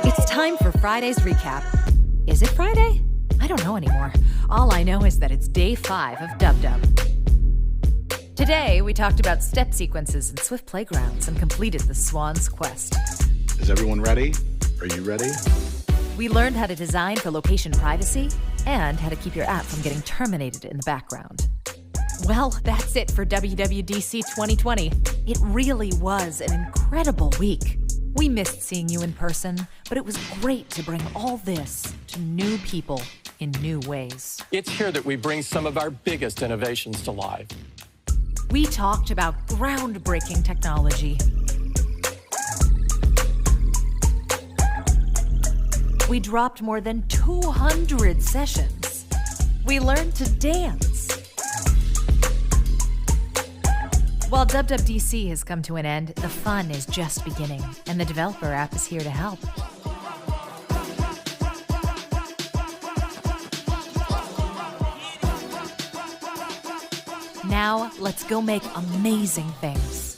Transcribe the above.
It's time for Friday's recap. Is it Friday? I don't know anymore. All I know is that it's day 5 of WW. Today, we talked about step sequences in Swift Playgrounds and completed the Swan's Quest. Is everyone ready? Are you ready? We learned how to design for location privacy and how to keep your app from getting terminated in the background. Well, that's it for WWDC2020. It really was an incredible week. We missed seeing you in person, but it was great to bring all this to new people in new ways. It's here that we bring some of our biggest innovations to life. We talked about groundbreaking technology. We dropped more than 200 sessions. We learned to dance. While WWDC has come to an end, the fun is just beginning, and the developer app is here to help. Now, let's go make amazing things.